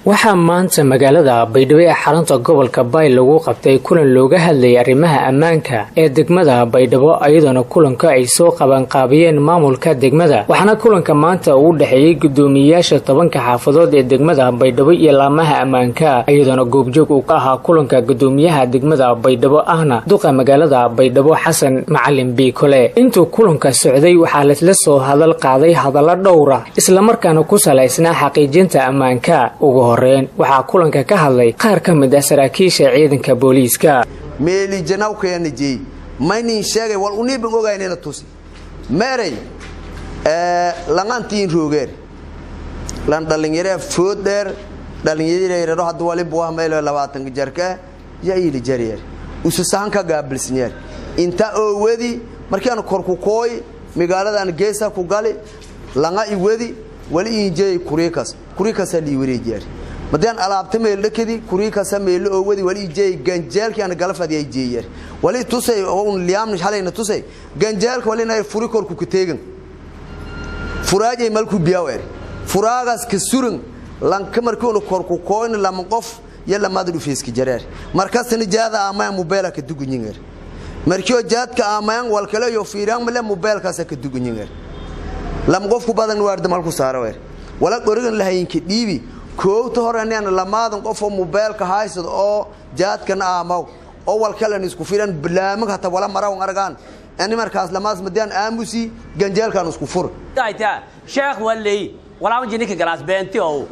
waxaa maanta magaalada Baydhabo ee xarunta gobolka Bay lagu qabtay kulan looga hadlayay arrimaha ammaanka ee degmada Baydhabo iyadoo kulanka ay soo qaban qaabiyeen maamulka degmada waxaana kulanka maanta uu dhaxeeyay gudoomiyaasha 10 xaafadood ee degmada Baydhabo iyo laamaha ammaanka iyadoo goobjoog uu ka ahaa kulanka gudoomiyaha degmada Baydhabo ahna duqa magaalada Baydhabo Xasan Macalin Biikole intuu kulanka socday waxaa la soo hadal qaaday hadallo dhowr ah isla markaana ku salaysnaa xaqiijinta ammaanka waxaa kulanka ka hadlay qaar ka mid ah saraakiisha ciidanka booliiska meeli janaw keenajay maynin sheegay wal uniib ogaynayna tusi meeray langantiin roogeer lan dhalinyaro fooder dhalinyaro hadda wali buu meel 20 jarka yaayili jariir ususahan ka gaabilsniyay inta oo wadi markaan kor ku kooy magaaladan geesa ku gali langa i wadi wali injay kurikas li wareejiyay madaan alaabta meel dhakadi kurikas meel oo wadi wali injay ganjeelkii aan galafad ay jeeyay wali tusay oo liamn xalayna tusay ganjeelka wali inay furi kor ku teegan furaajay malku biyaawer furaagas ka surun lanka markuu kor ku kooyn lama qof yalla maadu fiiski jareer markaasna jaada ama mobilka ka dugunyinger markii jaadka amaan wal kale yo fiiraan male mobilkaas ka dugunyinger lam qofku badan waarda malku saarawer wala qorigan lahayinka dhiibi koowta horaneen lamaadan qof oo mobilka haysado oo jaadkan aamaw oo wal kale isku fiiran bilaamag hata wala maraw argaan ani markaas lamaas madaan aamusi ganjeelkan isku fur ayta sheekh wali wala wajinka galaas beenti oo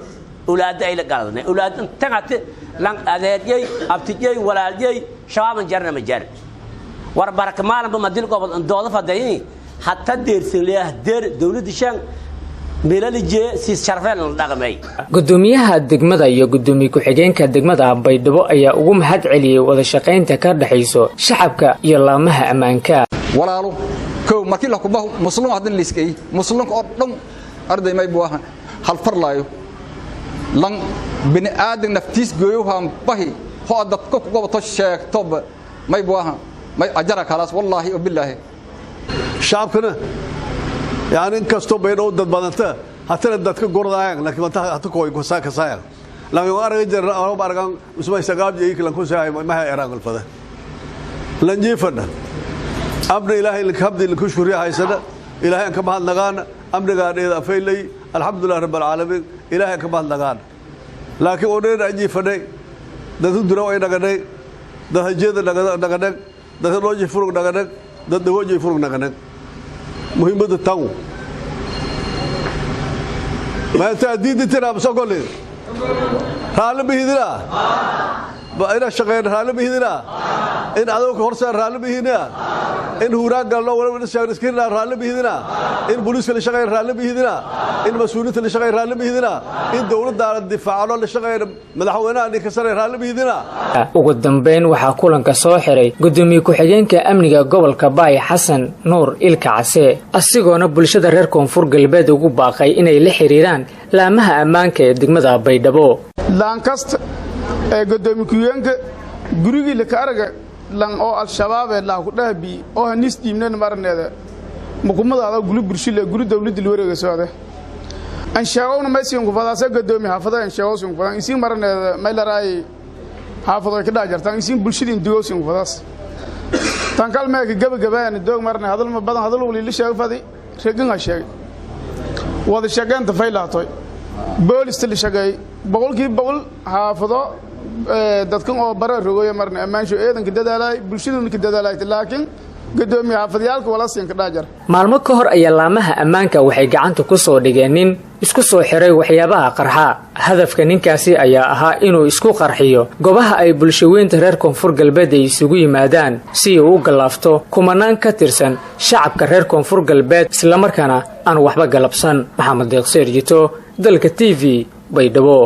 ulaada ay la galadnay ulaad tagate lan adeeyay abtijay walaaliyay shabaab jarna ma jar war baraka maalan ba madil gobol dooda fadayni hatta deersin leeyahay dawladda shan meelalije si sharfeen dhaqmay gudoomiyaha degmada iyo gudoomiye ku-xigeenka degmada Baydhabo ayaa ugu mahad celiyay wada shaqeynta ka dhaxayso shacabka iyo laamaha ammaanka walaalo koow markii la ku baaho muslim hadin liiskay muslimka oo dhan arday may buu ahaa hal farlaayo lan bini aadan naftiis gooyo han bahi ho dadku ku goobto sheegto may buu ahaa may ajara kalaas wallahi billahi shacabkana yani kasto Baydhabo dad badanta hatta dadka gordayaan laakiin wata hatta kooy ku saakasaya laakiin araga jar aragan usmay sagaab jeey kala ku saay ma heeraan qalfada lan jeefana abna ilaahay lakabdi ku shuriya haysana ilaahay ka bahad nagaan amnigaadheeda afaylay alxamdulillah rabbil alamin ilaahay ka bahad nagaan laakiin oo dheer jeefaday dad duro ay nagaday dad hajeeda nagaday dad loo jeefurug nagaday dad wajay furug nagaday muhiimada taw ma taadiid tiraab sokole raali bihidina ba ina shaqeyn raali bihidina in adoo ka horsa raali bihidina in huuraan galno wala shaqeyn raali bihidina in booliska la shaqeyn raali bihidina in mas'uuliyiinta la shaqeyn raali bihidina in dawladda difaaco la shaqeyn madaxweynaha ka sareey raali bihidina ugu dambeyn waxa kulanka soo xiray gudoomiye ku-xigeenka amniga gobolka Bay Xasan Nuur Ilkaase asigoona bulshada reer Koonfur Galbeed ugu baaqay inay la xiriiraan laamaha ammaanka ee degmada Baydhabo laankast ee gudoomiye ku-xigeenka gurigii la ka araga lan oo al-shabaab ee la ku dhaabi oo hanis diimneen marneeda mukumada gulu bulshada gulu dawladda wareega socda an shaawna ma siin ku fadaasa gudoomiye xaafada an shaaw siin ku fadan isin marneeda ma la raay xaafado ka dhaajartan isin bulshada indigo siin ku fadaas tan kalma ka gabagabaan doog marne hadal ma badan hadal wali la sheeg fadi reegan sheeg wada shaqeynta faylaatoy booliska la shaqeey boqolkiiba xaafado dadkan oo barar rogay marna amaansho eedanka dadaalay bulshaduna ka dadaalay laakiin gudoomiye xaafadiyalka wala siin ka dhaajar maalmo ka hor ayaa laamaha ammaanka waxay gacanta ku soo dhigeen nin isku soo xiray waxyaabaha qarxa hadafka ninkaasi ayaa ahaa inuu isku qarxiyo gobaha ay bulshadeynta reer Koonfur Galbeed ay isugu yimaadaan si uu u galaafto kumanaan ka tirsan shacabka reer Koonfur Galbeed isla markaana aan waxba galabsan Maxamed Deeqseer Jito dalka TV Baydhabo